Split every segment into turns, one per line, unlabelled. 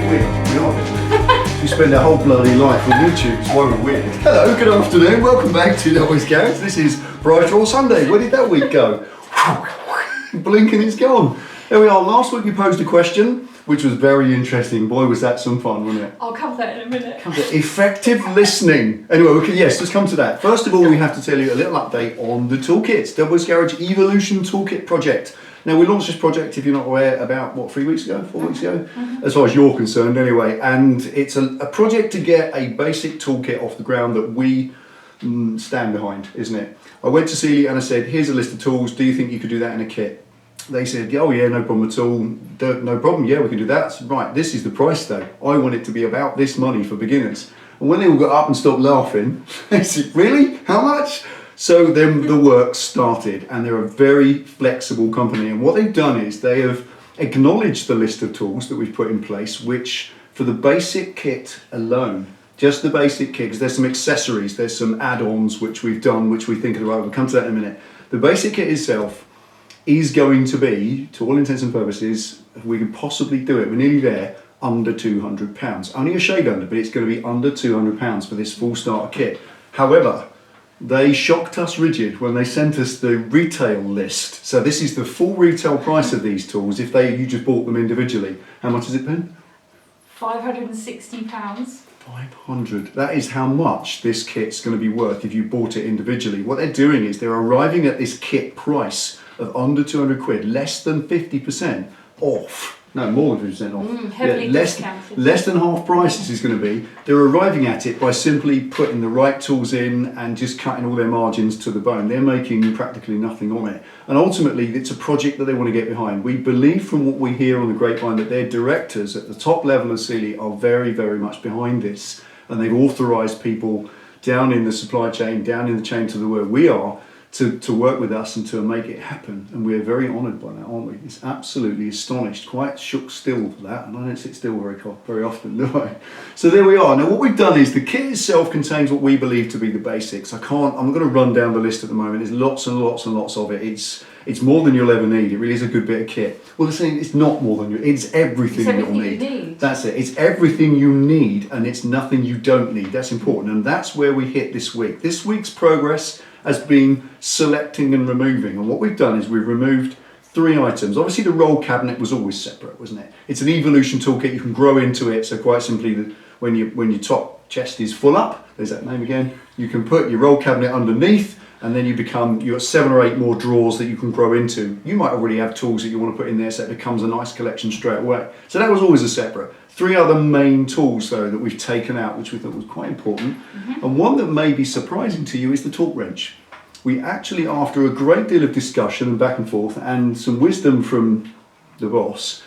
weird. We are. We spend our whole bloody life on YouTube. It's why we're weird. Hello, good afternoon. Welcome back to Delboy's Garage. This is Bright or Sunday. Where did that week go? Blink and it's gone. There we are. Last week we posed a question, which was very interesting. Boy, was that some fun, wasn't it?
I'll cover that in a minute.
Effective listening. Anyway, yes, let's come to that. First of all, we have to tell you a little update on the toolkits. Delboy's Garage Evolution Toolkit project. Now, we launched this project, if you're not aware, about, what, 3 weeks ago, 4 weeks ago? As far as you're concerned, anyway. And it's a project to get a basic toolkit off the ground that we stand behind, isn't it? I went to Sealy and I said, here's a list of tools. Do you think you could do that in a kit? They said, oh yeah, no problem at all. No problem, yeah, we can do that. So, right, this is the price though. I want it to be about this money for beginners. And when they all got up and stopped laughing, they said, really? How much? So then the work started, and they're a very flexible company. And what they've done is they have acknowledged the list of tools that we've put in place, which for the basic kit alone, just the basic kit, because there's some accessories, there's some add-ons which we've done, which we think are right. We'll come to that in a minute. The basic kit itself is going to be, to all intents and purposes, if we can possibly do it, we're nearly there, under £200. Only a shade under, but it's going to be under £200 for this full starter kit. However, they shocked us rigid when they sent us the retail list. So this is the full retail price of these tools if you just bought them individually. How much is it, Ben?
£560.
500. That is how much this kit's going to be worth if you bought it individually. What they're doing is they're arriving at this kit price of under 200 quid, less than 50% off. No, more than 50% off.
Heavily discounted.
Less than half price this is going to be. They're arriving at it by simply putting the right tools in and just cutting all their margins to the bone. They're making practically nothing on it. And ultimately, it's a project that they want to get behind. We believe from what we hear on the grapevine that their directors at the top level of Sealy are very, very much behind this. And they've authorised people down in the supply chain, down in the chain to where we are, to work with us and to make it happen. And we're very honoured by that, aren't we? It's absolutely astonished, quite shook still for that, and I don't sit still very often, do I? So there we are. Now what we've done is the kit itself contains what we believe to be the basics. I'm going to run down the list at the moment. There's lots and lots and lots of it. It's more than you'll ever need. It really is a good bit of kit. Well, they're saying it's not more than it's everything you'll need.
You need.
That's it. It's everything you need, and it's nothing you don't need. That's important, and that's where we hit this week. This week's progress has been selecting and removing, and what we've done is we've removed 3 items. Obviously the roll cabinet was always separate, wasn't it? It's an evolution toolkit. You can grow into it, so quite simply when your top chest is full up, there's that name again, you can put your roll cabinet underneath, and then you've got 7 or 8 more drawers that you can grow into. You might already have tools that you want to put in there, so it becomes a nice collection straight away. So that was always a separate. 3 other main tools though that we've taken out, which we thought was quite important. And one that may be surprising to you is the torque wrench. We actually, after a great deal of discussion and back and forth and some wisdom from the boss,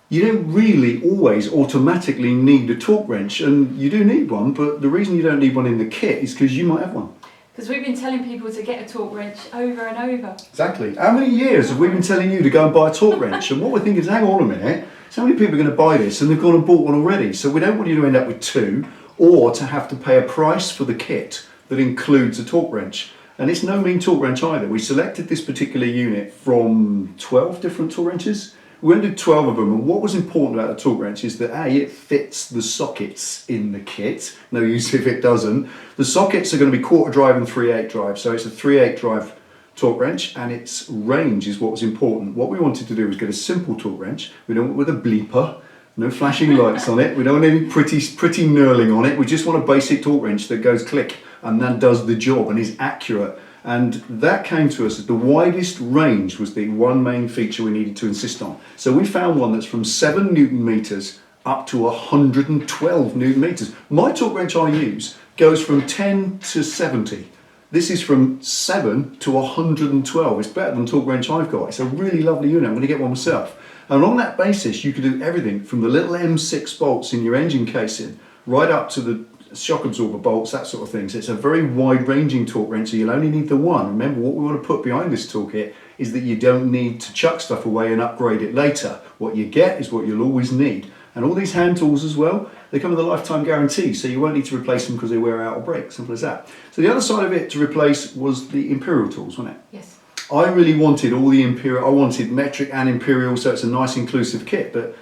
you don't really always automatically need a torque wrench, and you do need one, but the reason you don't need one in the kit is because you might have one.
Because we've been telling people to get a torque wrench over and over.
Exactly. How many years have we been telling you to go and buy a torque wrench? And what we're thinking is, hang on a minute, so many people are going to buy this and they've gone and bought one already. So we don't want you to end up with 2 or to have to pay a price for the kit that includes a torque wrench. And it's no mean torque wrench either. We selected this particular unit from 12 different torque wrenches. We went to 12 of them, and what was important about the torque wrench is that A, it fits the sockets in the kit. No use if it doesn't. The sockets are going to be 1/4 drive and 3/8 drive, so it's a 3/8 drive torque wrench, and its range is what was important. What we wanted to do was get a simple torque wrench. We don't want with a bleeper, no flashing lights on it. We don't want any pretty knurling on it. We just want a basic torque wrench that goes click, and that does the job and is accurate. And that came to us as the widest range was the one main feature we needed to insist on. So we found one that's from 7 Newton meters up to 112 Newton meters. My torque wrench I use goes from 10 to 70. This is from 7 to 112. It's better than the torque wrench I've got. It's a really lovely unit. I'm going to get one myself. And on that basis, you can do everything from the little M6 bolts in your engine casing right up to the shock absorber bolts, that sort of thing. So it's a very wide-ranging torque wrench, so you'll only need the one. Remember, what we want to put behind this toolkit is that you don't need to chuck stuff away and upgrade it later. What you get is what you'll always need. And all these hand tools as well, they come with a lifetime guarantee, so you won't need to replace them because they wear out or break, simple as that. So the other side of it to replace was the Imperial tools, wasn't it?
Yes.
I really wanted all the Imperial, I wanted metric and Imperial, so it's a nice inclusive kit, but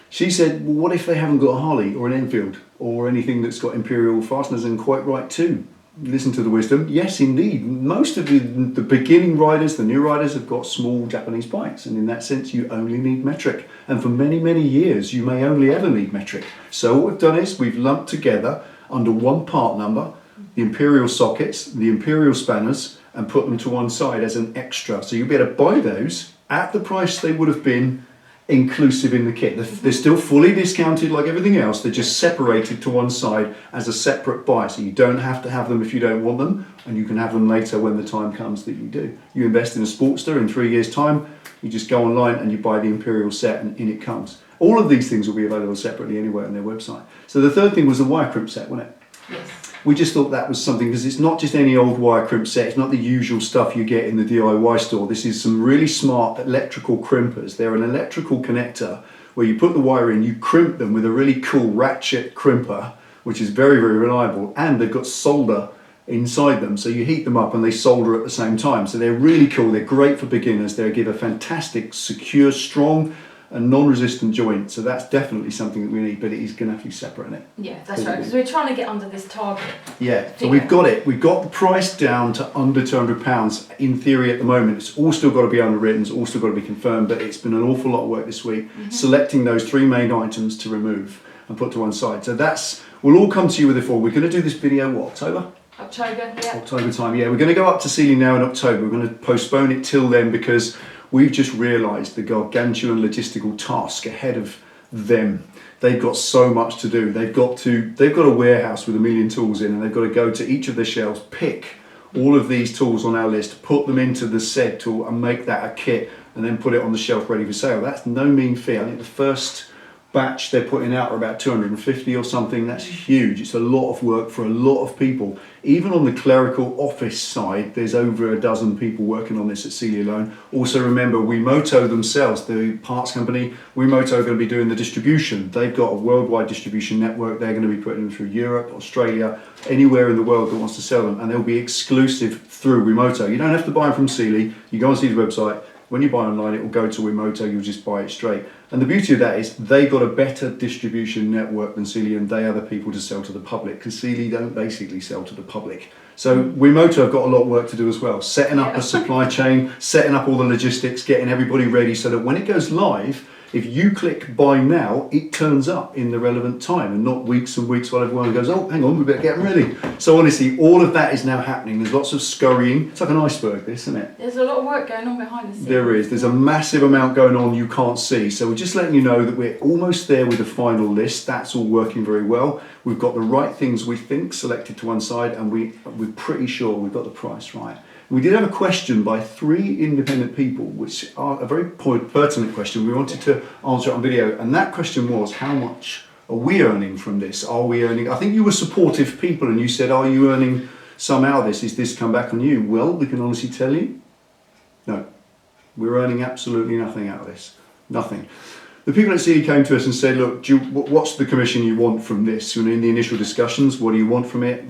She said, well, what if they haven't got a Harley or an Enfield or anything that's got imperial fasteners? And quite right too. Listen to the wisdom. Yes, indeed. Most of the beginning riders, the new riders, have got small Japanese bikes, and in that sense, you only need metric. And for many, many years, you may only ever need metric. So what we've done is we've lumped together under one part number the imperial sockets, the imperial spanners, and put them to one side as an extra. So you'll be able to buy those at the price they would have been inclusive in the kit. They're still fully discounted like everything else. They're just separated to one side as a separate buy. So you don't have to have them if you don't want them, and you can have them later when the time comes that you do. You invest in a Sportster in 3 years' time, you just go online and you buy the imperial set and in it comes. All of these things will be available separately anyway on their website. So the third thing was the wire crimp set, wasn't it?
Yes.
We just thought that was something, because it's not just any old wire crimp set, it's not the usual stuff you get in the DIY store. This is some really smart electrical crimpers. They're an electrical connector where you put the wire in, you crimp them with a really cool ratchet crimper, which is very, very reliable, and they've got solder inside them, so you heat them up and they solder at the same time. So they're really cool, they're great for beginners, they give a fantastic, secure, strong and non-resistant joint, so that's definitely something that we need, but it is going to have to be separate in it.
Yeah, that's right, because we're trying to get under this target.
Yeah, so we've got it. We've got the price down to under £200 in theory at the moment. It's all still got to be underwritten, it's all still got to be confirmed, but it's been an awful lot of work this week, selecting those 3 main items to remove and put to one side. So that's, we'll all come to you with it for. We're going to do this video, what, October?
October, yeah.
October time, yeah. We're going to go up to Sealy now in October. We're going to postpone it till then because we've just realised the gargantuan logistical task ahead of them. They've got so much to do. They've got a warehouse with 1 million tools in, and they've got to go to each of their shelves, pick all of these tools on our list, put them into the said tool and make that a kit, and then put it on the shelf ready for sale. That's no mean feat. I think the first batch they're putting out are about 250 or something. That's huge. It's a lot of work for a lot of people. Even on the clerical office side, there's over a dozen people working on this at Sealy alone. Also remember, Wimoto themselves, the parts company, Wimoto are going to be doing the distribution. They've got a worldwide distribution network. They're going to be putting them through Europe, Australia, anywhere in the world that wants to sell them, and they'll be exclusive through Wimoto. You don't have to buy them from Sealy. You go on Sealy's website. When you buy online, it will go to Wimoto, you'll just buy it straight. And the beauty of that is they've got a better distribution network than Sealy, and they are the people to sell to the public, because Sealy don't basically sell to the public. So Wimoto have got a lot of work to do as well, setting up a supply chain, setting up all the logistics, getting everybody ready so that when it goes live, if you click buy now, it turns up in the relevant time and not weeks and weeks while everyone goes, oh, hang on, we better get ready. So honestly, all of that is now happening. There's lots of scurrying. It's like an iceberg, this, isn't it?
There's a lot of work going on behind the scenes.
There is. There's a massive amount going on you can't see. So we're just letting you know that we're almost there with the final list. That's all working very well. We've got the right things, we think, selected to one side, and we're pretty sure we've got the price right. We did have a question by 3 independent people, which are a very pertinent question. We wanted to answer it on video, and that question was, how much are we earning from this? Are we earning, I think you were supportive people and you said, are you earning some out of this? Is this come back on you? Well, we can honestly tell you, no. We're earning absolutely nothing out of this. Nothing. The people at Sealy came to us and said, look, what's the commission you want from this? You know, in the initial discussions, what do you want from it?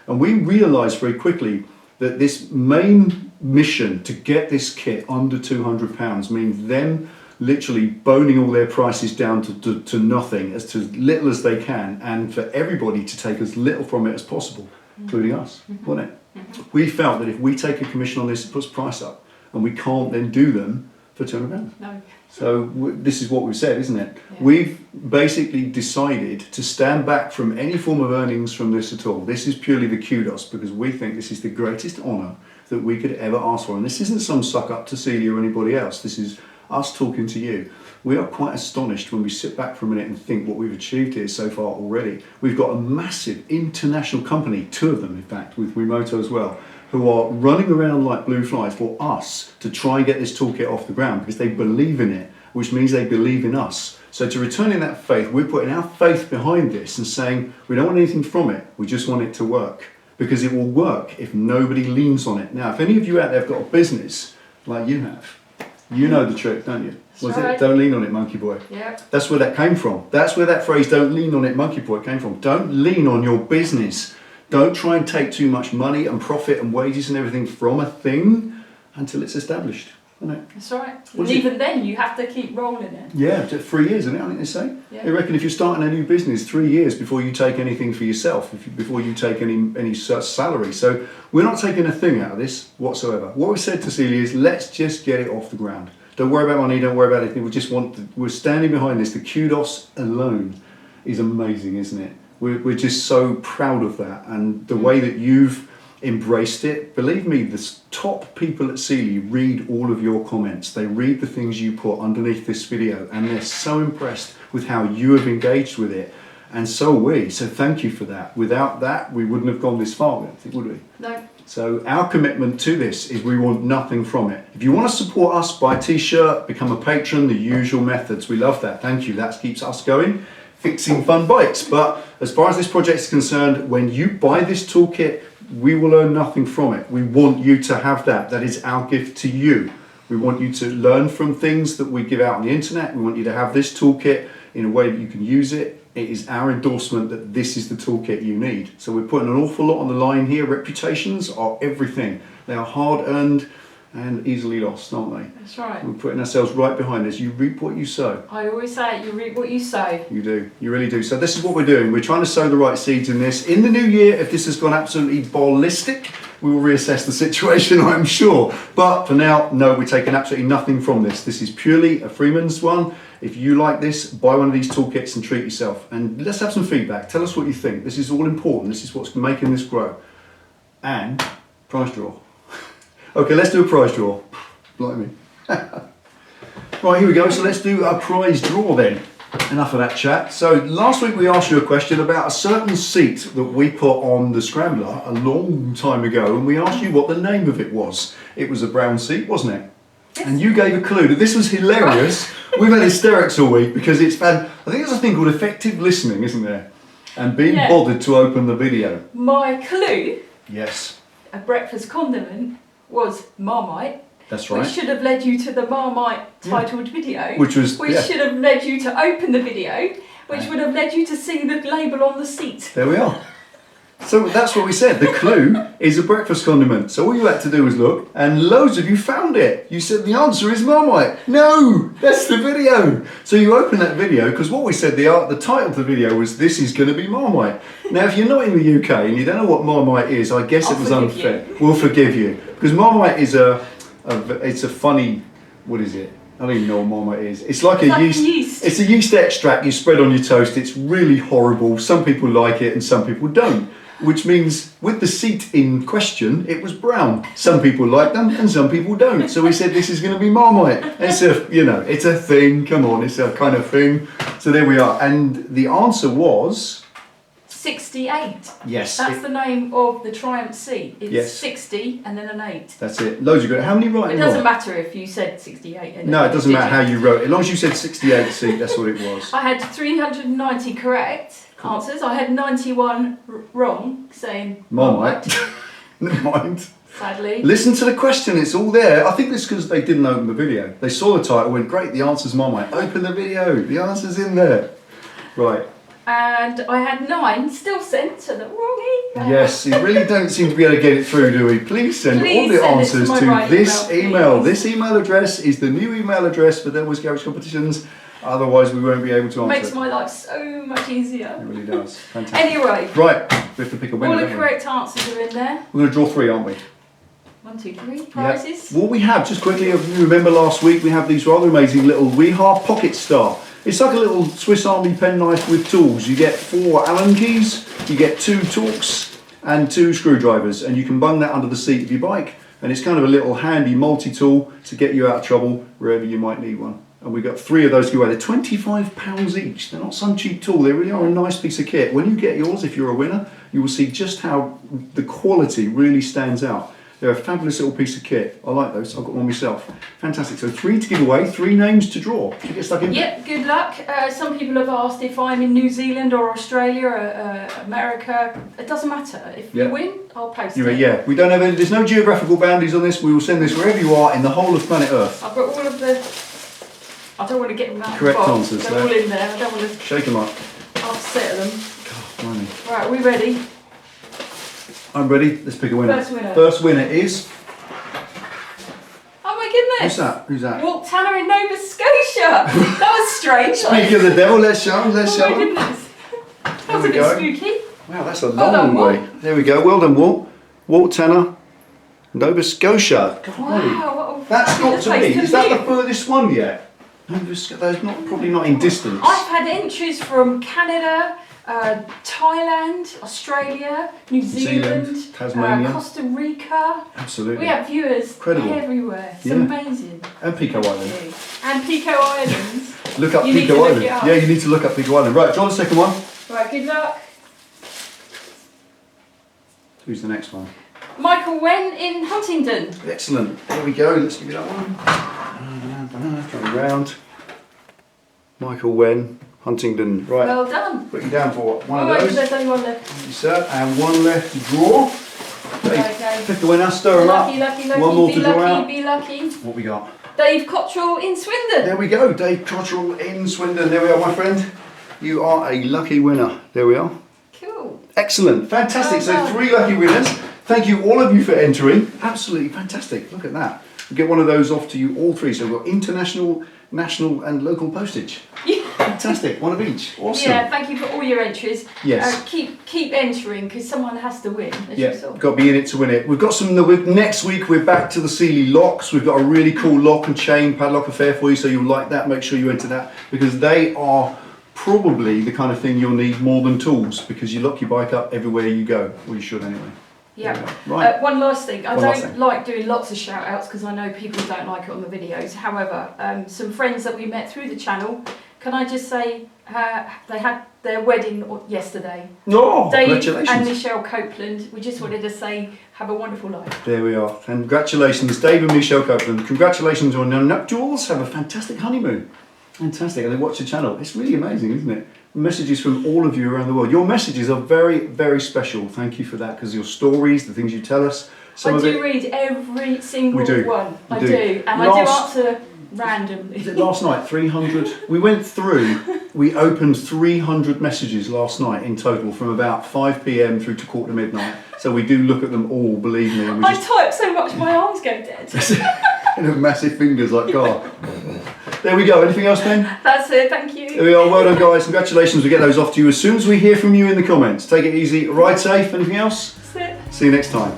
And we realised very quickly that this main mission to get this kit under £200 means them literally boning all their prices down to nothing, as to little as they can, and for everybody to take as little from it as possible, including us, wasn't it? We felt that if we take a commission on this, it puts price up, and we can't then do them for £200.
No.
So this is what we've said, isn't it?
Yeah.
We've basically decided to stand back from any form of earnings from this at all. This is purely the kudos, because we think this is the greatest honour that we could ever ask for. And this isn't some suck up to Sealy or anybody else. This is us talking to you. We are quite astonished when we sit back for a minute and think what we've achieved here so far already. We've got a massive international company, 2 of them in fact, with Wimoto as well, who are running around like blue flies for us to try and get this toolkit off the ground, because they believe in it, which means they believe in us. So to return in that faith, we're putting our faith behind this and saying we don't want anything from it, we just want it to work, because it will work if nobody leans on it. Now, if any of you out there have got a business like you have, you know the trick, don't you? Was it don't lean on it, monkey boy?
Yeah.
That's where that came from. That's where that phrase don't lean on it, monkey boy came from. Don't lean on your business. Don't try and take too much money and profit and wages and everything from a thing until it's established. isn't it?
That's right.
What
And
do you-
even then, you have to keep rolling it.
Yeah, 3 years, isn't it? I think they say.
Yeah.
They reckon if you're starting a new business, 3 years before you take anything for yourself, before you take any such salary. So we're not taking a thing out of this whatsoever. What we said to Celia is, let's just get it off the ground. Don't worry about money. Don't worry about anything. We're standing behind this. The kudos alone is amazing, isn't it? We're just so proud of that, and the way that you've embraced it. Believe me, the top people at Sealy read all of your comments. They read the things you put underneath this video, and they're so impressed with how you have engaged with it, and so are we. So thank you for that. Without that, we wouldn't have gone this far, I don't think, would we?
No.
So our commitment to this is we want nothing from it. If you want to support us, buy a t-shirt, become a patron, the usual methods. We love that. Thank you. That keeps us going, fixing fun bikes. But as far as this project is concerned, when you buy this toolkit, we will earn nothing from it. We want you to have that. That is our gift to you. We want you to learn from things that we give out on the internet. We want you to have this toolkit in a way that you can use it. It is our endorsement that this is the toolkit you need. So we're putting an awful lot on the line here. Reputations are everything. They are hard earned and easily lost, aren't they?
That's right.
We're putting ourselves right behind this. You reap what you sow.
I always say you reap what you sow.
You do, you really do. So this is what we're doing. We're trying to sow the right seeds in this. In the new year, if this has gone absolutely ballistic, we will reassess the situation, I'm sure. But for now, no, we're taking absolutely nothing from this. This is purely a Freeman's one. If you like this, buy one of these toolkits and treat yourself. And let's have some feedback. Tell us what you think. This is all important. This is what's making this grow. And prize draw. Okay, let's do a prize draw. Blimey. Right, here we go. So let's do a prize draw then. Enough of that chat. So last week we asked you a question about a certain seat that we put on the Scrambler a long time ago, and we asked you what the name of it was. It was a brown seat, wasn't it? Yes. And you gave a clue. This was hilarious. We've had hysterics all week because it's I think there's a thing called effective listening, isn't there? And being bothered to open the video.
My clue,
yes,
a breakfast condiment, was Marmite.
That's right.
Which should have led you to the Marmite titled video.
Which
should have led you to open the video, which would have led you to see the label on the seat.
There we are. So that's what we said. The clue is a breakfast condiment. So all you had to do was look, and loads of you found it. You said the answer is Marmite. No, that's the video. So you open that video, because what we said, the title of the video was "This is going to be Marmite." Now, if you're not in the UK and you don't know what Marmite is, I guess it was unfair. We'll forgive you, because Marmite is it's a funny, what is it? I don't even know what Marmite is. It's like a yeast. It's a yeast extract you spread on your toast. It's really horrible. Some people like it and some people don't. Which means with the seat in question, it was brown. Some people like them and some people don't. So we said this is going to be Marmite. It's it's a thing. Come on, it's a kind of thing. So there we are. And the answer was
68.
Yes.
That's the name of the Triumph seat. It's 60 and then an 8.
That's it. Loads of good. How many right?
It doesn't matter if you said 68. And
no, it doesn't matter how you wrote it. As long as you said 68 seat, that's what it was.
I had 390 correct answers. I had 91 wrong, saying
Marmite. Never mind.
Sadly.
Listen to the question, it's all there. I think it's because they didn't open the video. They saw the title, went, great, the answer's Marmite. Open the video, the answer's in there. Right.
And I had 9 still sent to the wrong email.
Yes, you really don't seem to be able to get it through, do we? Please send all the answers to this email. This email address is the new email address for Delboy's Garage Competitions. Otherwise, we won't be able to answer
it. Makes my life so much easier.
It really does. Fantastic.
Anyway.
Right, we have to pick a winner.
All the correct answers are in there.
We're going to draw 3, aren't we?
1, 2, 3 prizes.
Yep. Well, we have, just quickly, if you remember last week, we have these rather amazing little Wiha Pocketstar. It's like a little Swiss Army penknife with tools. You get 4 Allen keys, you get 2 Torx and 2 screwdrivers, and you can bung that under the seat of your bike. And it's kind of a little handy multi-tool to get you out of trouble wherever you might need one. And we've got 3 of those to give away. They're £25 each. They're not some cheap tool. They really are a nice piece of kit. When you get yours, if you're a winner, you will see just how the quality really stands out. They're a fabulous little piece of kit. I like those. I've got one myself. Fantastic. So 3 to give away, 3 names to draw. Should you get stuck in?
Yep, good luck. Some people have asked if I'm in New Zealand or Australia or America. It doesn't matter. If you win, I'll post it.
Yeah, we don't have any, there's no geographical boundaries on this. We will send this wherever you are in the whole of planet Earth.
I've got all of the... I don't want to get them out
correct
of the box.
answers.
They're all in there. I don't want to...
Shake them up.
Upset them.
God, money.
Right, are we ready?
I'm ready. Let's pick a winner.
First winner.
First winner is...
Oh my this.
Who's that?
Walt Tanner in Nova Scotia. That was strange.
Speaking of the devil, let's show him. Let's show
Oh my
him.
goodness. That
There
was
we
a bit
go.
spooky.
Wow, that's a
Well
long
done,
way.
Walt.
There we go. Well done, Walt. Walt Tanner, Nova Scotia. Golly.
Wow, what a
That's got
fabulous
to
place
be. Is that
be.
the furthest one yet? Nova Scotia. That's not probably not in distance.
I've had entries from Canada, Thailand, Australia, New Zealand,
Tasmania.
Costa Rica.
Absolutely.
We have viewers
Incredible.
everywhere. It's
Yeah.
amazing.
And Pico Island.
And Pico Islands.
Look up
You need
Pico
to look
Island.
it up.
Yeah, you need to look up Pico Island. Right, do you want the second one?
Right, good luck.
Who's the next one?
Michael Wen in Huntingdon.
Excellent. There we go. Let's give you that one. Coming round. Michael Wen, Huntingdon. Right.
Well done.
Put you down for one
Oh,
of those.
there's only one left.
Thank you, sir. And one left to draw.
Okay.
Pick the winner, stir them
Lucky,
up.
lucky, lucky.
One more
Be
to draw
lucky,
out.
be lucky.
What we got?
Dave Cottrell in Swindon.
There we go. Dave Cottrell in Swindon. There we are, my friend. You are a lucky winner. There we are.
Cool.
Excellent. Fantastic.
Well
So
done.
3 lucky winners. Thank you all of you for entering. Absolutely fantastic. Look at that. We'll get one of those off to you all three. So we've got international, national and local postage.
Yeah.
Fantastic. One of each. Awesome.
Yeah, thank you for all your entries.
Yes.
Keep entering because someone has to win. As
Yeah,
you saw.
got to be in it to win it. We've got some, next week we're back to the Sealy locks. We've got a really cool lock and chain padlock affair for you, so you'll like that. Make sure you enter that because they are probably the kind of thing you'll need more than tools because you lock your bike up everywhere you go. Well, you should anyway.
Yeah.
Right.
One last thing. I
One last
don't
thing.
like doing lots of shout outs because I know people don't like it on the videos. However, some friends that we met through the channel, can I just say they had their wedding yesterday.
Oh,
Dave
congratulations.
and Michelle Copeland. We just wanted to say have a wonderful life.
There we are. Congratulations, Dave and Michelle Copeland. Congratulations on your nuptials. Have a fantastic honeymoon. Fantastic. And they watch the channel. It's really amazing, isn't it? Messages from all of you around the world. Your messages are very, very special. Thank you for that because your stories, the things you tell us. Some
I
of
do
it,
read every single
We do.
one.
We
I
do.
do. And
Last-
I do answer randomly.
last night, 300. We went through, we opened 300 messages last night in total from about 5 p.m. through to quarter to midnight. So we do look at them all, believe me. And we
I
just
type so much my arms go dead.
and have massive fingers like God. There we go. Anything else, Ben?
That's it, thank
There
you.
we are. Well done, guys. Congratulations. We'll get those off to you as soon as we hear from you in the comments. Take it easy. Ride safe. Anything else?
That's it.
See you next time.